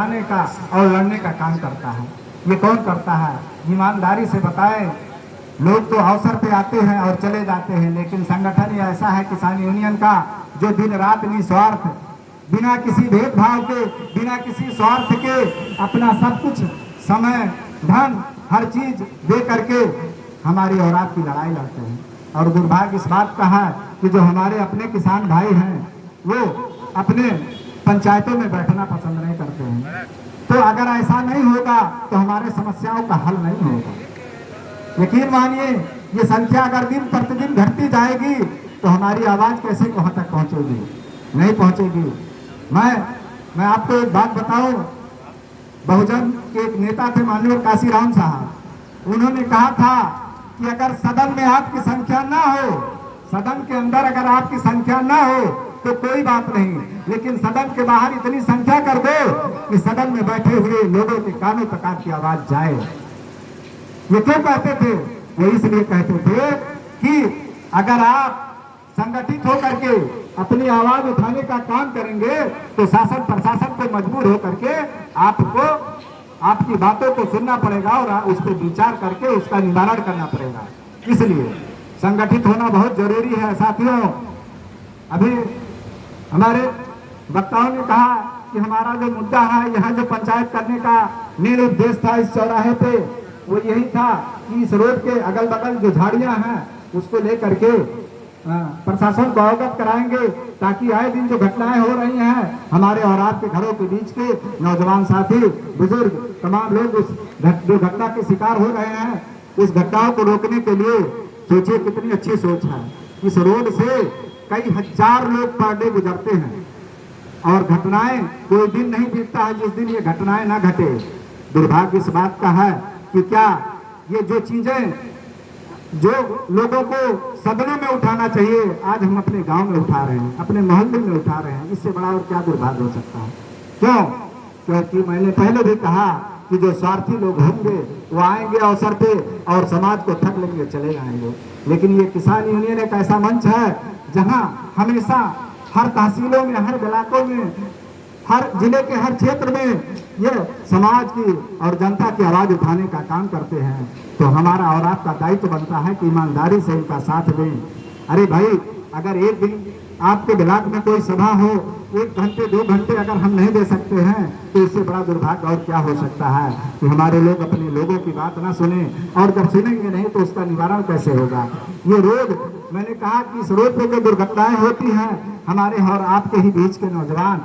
आने का और लड़ने का काम करता है। ये कौन करता है? ईमानदारी से बताएं। लोग तो अवसर पे आते हैं और चले जाते हैं, लेकिन संगठन ये ऐसा है किसान यूनियन का, जो दिन रात निस्वार्थ, बिना किसी भेदभाव के, बिना किसी स्वार्थ के अपना सब कुछ, समय, धन, हर चीज दे करके हमारी और आपकी लड़ाई लड़ते हैं। और दुर्भाग्य इस बात का है कि जो हमारे अपने किसान भाई हैं वो अपने पंचायतों में बैठना पसंद नहीं करते हैं। तो अगर ऐसा नहीं होगा तो हमारे समस्याओं का हल नहीं होगा। यकीन मानिए, ये संख्या अगर दिन प्रतिदिन घटती जाएगी तो हमारी आवाज कैसे वहां तक पहुंचेगी? नहीं पहुंचेगी। मैं आपको एक बात बताऊं, बहुजन के एक नेता थे माननीय काशीराम साहब। उन्होंने कहा था कि अगर सदन में आपकी संख्या ना हो, सदन के अंदर अगर आपकी संख्या ना हो तो कोई बात नहीं, लेकिन सदन के बाहर इतनी संख्या कर दो कि सदन में बैठे हुए लोगों के कानों तक आपकी आवाज जाए। ये क्यों कहते थे? वो इसलिए कहते थे कि अगर आप संगठित होकर के अपनी आवाज उठाने का काम करेंगे तो शासन प्रशासन को मजबूर होकर के आपको आपकी बातों को सुनना पड़ेगा और उस पर विचार करके उसका निवारण करना पड़ेगा। इसलिए संगठित होना बहुत जरूरी है साथियों। अभी हमारे वक्ताओं ने कहा कि हमारा जो मुद्दा है, यहाँ जो पंचायत करने का मेन उद्देश्य था इस चौराहे पे, वो यही था कि इस रोड के अगल बगल जो झाड़ियां हैं उसको लेकर के प्रशासन को अवगत कराएंगे, ताकि आए दिन जो घटनाएं हो रही हैं हमारे और आपके घरों के बीच के नौजवान साथी, बुजुर्ग, तमाम लोग उस जो घटना के शिकार हो रहे हैं, उस घटनाओं को रोकने के लिए सोचिए कितनी अच्छी सोच है। इस रोड से कई हजार लोग पर डे गुजरते हैं और घटनाएं, कोई दिन नहीं बीतता है जिस दिन ये घटनाएं ना घटे। दुर्भाग्य इस बात का है कि क्या ये जो चीजें जो लोगों को सदनों में उठाना चाहिए, आज हम अपने गांव में उठा रहे हैं, अपने मोहल्ले में उठा रहे हैं। इससे बड़ा और क्या दुर्भाग्य हो सकता है? क्यों? क्योंकि मैंने पहले भी कहा कि जो स्वार्थी लोग होंगे वो आएंगे अवसर पे और समाज को ठग लेंगे, चले जाएंगे। लेकिन ये किसान यूनियन एक ऐसा मंच है जहां हमेशा हर तहसीलों में, हर इलाकों में, हर जिले के हर क्षेत्र में ये समाज की और जनता की आवाज उठाने का काम करते हैं। तो हमारा और आपका दायित्व बनता है कि ईमानदारी से इनका साथ दें। अरे भाई, अगर एक दिन आपके ब्लॉक में कोई सभा हो, 1 घंटे 2 घंटे अगर हम नहीं दे सकते हैं तो इससे बड़ा दुर्भाग्य और क्या हो सकता है कि हमारे लोग अपने लोगों की बात ना सुने, और जब सुनेंगे नहीं तो उसका निवारण कैसे होगा? ये रोड, मैंने कहा कि इस रोड पे जो दुर्घटनाएं होती हैं, हमारे और आपके ही बीच के नौजवान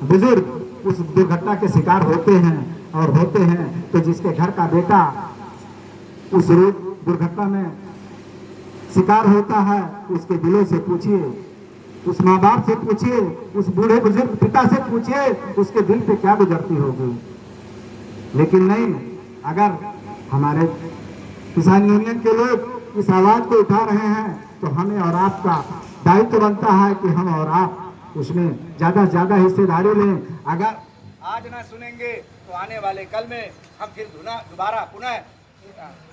बुजुर्ग उस दुर्घटना के शिकार होते हैं और होते हैं। तो जिसके घर का बेटा उस रोड दुर्घटना में शिकार होता है, उसके दिलों से पूछिए, उस माँ बाप से पूछिए, उस बूढ़े बुजुर्ग पिता से पूछिए, उसके दिल पे क्या गुजरती होगी। लेकिन नहीं, अगर हमारे किसान यूनियन के लोग इस आवाज को उठा रहे हैं तो हमें और आपका दायित्व बनता है कि हम और आप उसमें ज्यादा से ज्यादा हिस्सेदारी लें। अगर आज ना सुनेंगे तो आने वाले कल में हम फिर दोबारा पुनः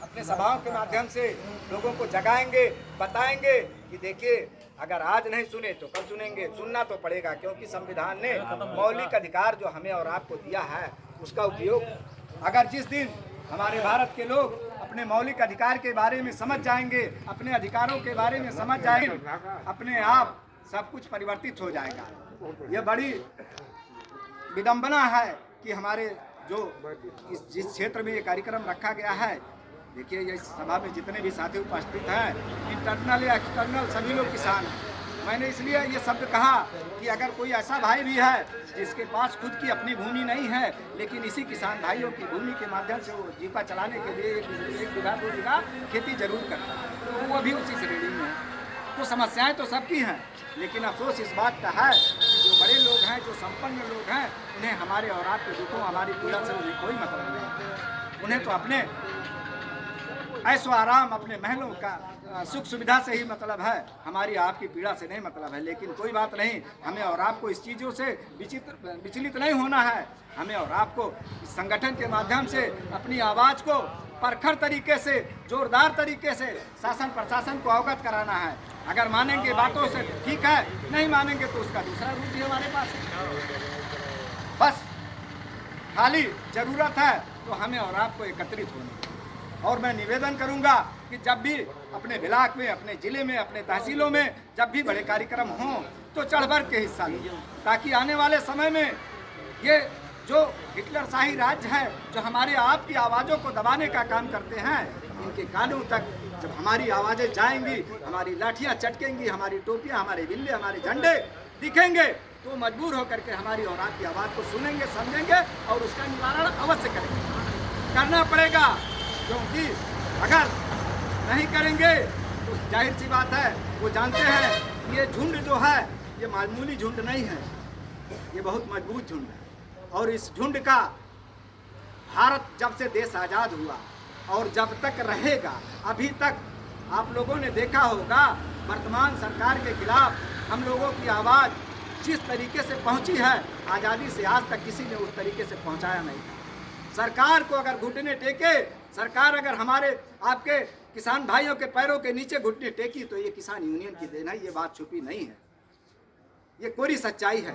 अपने सभाओं के माध्यम से लोगों को जगाएंगे, बताएंगे कि देखिए, अगर आज नहीं सुने तो कल सुनेंगे। सुनना तो पड़ेगा, क्योंकि संविधान ने मौलिक अधिकार जो हमें और आपको दिया है उसका उपयोग, अगर जिस दिन हमारे भारत के लोग अपने मौलिक अधिकार के बारे में समझ जाएंगे, अपने अधिकारों के बारे में समझ जाएंगे, अपने आप सब कुछ परिवर्तित हो जाएगा। यह बड़ी विडंबना है कि हमारे जो जिस क्षेत्र में ये कार्यक्रम रखा गया है, देखिए इस सभा में जितने भी साथी उपस्थित हैं, इंटरनल या एक्सटर्नल सभी लोग किसान हैं। मैंने इसलिए ये शब्द कहा कि अगर कोई ऐसा भाई भी है जिसके पास खुद की अपनी भूमि नहीं है, लेकिन इसी किसान भाइयों की भूमि के माध्यम से वो जीविका चलाने के लिए 1 बीघा 2 बीघा खेती जरूर करता है, तो वो भी उसी श्रेणी में है। तो समस्याएं तो सबकी हैं, लेकिन अफसोस इस बात का है कि जो बड़े लोग हैं, जो संपन्न लोग हैं, उन्हें हमारे और आपके दुखों, हमारी पीड़ा से उन्हें कोई मतलब नहीं। उन्हें तो अपने ऐशो आराम, अपने महलों का सुख सुविधा से ही मतलब है, हमारी आपकी पीड़ा से नहीं मतलब है। लेकिन कोई बात नहीं, हमें और आपको इस चीज़ों से विचलित नहीं होना है। हमें और आपको इस संगठन के माध्यम से अपनी आवाज़ को प्रखर तरीके से, जोरदार तरीके से शासन प्रशासन को अवगत कराना है। अगर मानेंगे बातों से ठीक है, नहीं मानेंगे तो उसका दूसरा रूप भी हमारे पास है। बस खाली जरूरत है तो हमें और आपको एकत्रित होने की। और मैं निवेदन करूंगा कि जब भी अपने ब्लॉक में, अपने जिले में, अपने तहसीलों में जब भी बड़े कार्यक्रम हों तो चढ़ बढ़ के हिस्सा लें, ताकि आने वाले समय में ये जो हिटलरशाही राज्य है, जो हमारे आपकी आवाज़ों को दबाने का काम करते हैं, इनके कानों तक जब हमारी आवाज़ें जाएंगी, हमारी लाठियां चटकेंगी, हमारी टोपियां, हमारे बिल्ले, हमारे झंडे दिखेंगे, तो मजबूर होकर के हमारी और आपकी आवाज़ को सुनेंगे, समझेंगे और उसका निवारण अवश्य करेंगे, करना पड़ेगा। क्योंकि अगर नहीं करेंगे तो जाहिर सी बात है, वो जानते हैं ये झुंड जो है ये मामूली झुंड नहीं है, ये बहुत मजबूत झुंड है। और इस झुंड का भारत जब से देश आज़ाद हुआ और जब तक रहेगा, अभी तक आप लोगों ने देखा होगा वर्तमान सरकार के खिलाफ हम लोगों की आवाज़ जिस तरीके से पहुंची है, आज़ादी से आज तक किसी ने उस तरीके से पहुंचाया नहीं था। सरकार को अगर घुटने टेके, सरकार अगर हमारे आपके किसान भाइयों के पैरों के नीचे घुटने टेकी तो ये किसान यूनियन की देन है, ये बात छुपी नहीं है, ये कोरी सच्चाई है।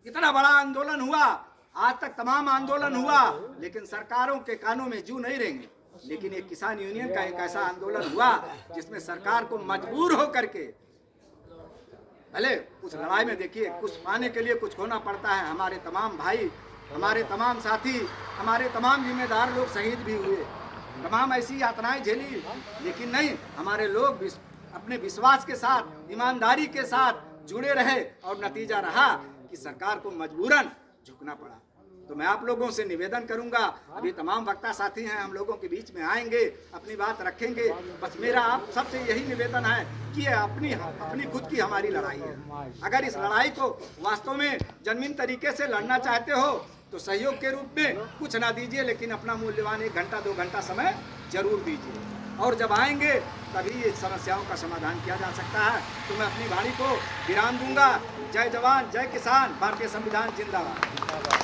इतना बड़ा आंदोलन हुआ, आज तक तमाम आंदोलन हुआ, लेकिन सरकारों के कानों में जू नहीं रहेंगे। लेकिन एक किसान यूनियन का एक ऐसा आंदोलन हुआ जिसमें सरकार को मजबूर होकर के, भले उस लड़ाई में देखिए कुछ पाने के लिए कुछ खोना पड़ता है। हमारे तमाम भाई, हमारे तमाम साथी, हमारे तमाम जिम्मेदार लोग शहीद भी हुए, तमाम ऐसी यातनाएं झेली, लेकिन नहीं, हमारे लोग अपने विश्वास के साथ, ईमानदारी के साथ जुड़े रहे और नतीजा रहा कि सरकार को मजबूरन झुकना पड़ा। तो मैं आप लोगों से निवेदन करूंगा, अभी तमाम वक्ता साथी हैं हम लोगों के बीच में आएंगे, अपनी बात रखेंगे। बस मेरा आप सबसे यही निवेदन है कि ये अपनी खुद की हमारी लड़ाई है। अगर इस लड़ाई को वास्तव में जन्मीन तरीके से लड़ना चाहते हो तो सहयोग के रूप में कुछ ना दीजिए, लेकिन अपना मूल्यवान 1 घंटा 2 घंटा समय जरूर दीजिए। और जब आएंगे तभी ये समस्याओं का समाधान किया जा सकता है। तो मैं अपनी वाणी को विराम दूंगा। जय जवान, जय किसान, भारतीय संविधान जिंदाबाद।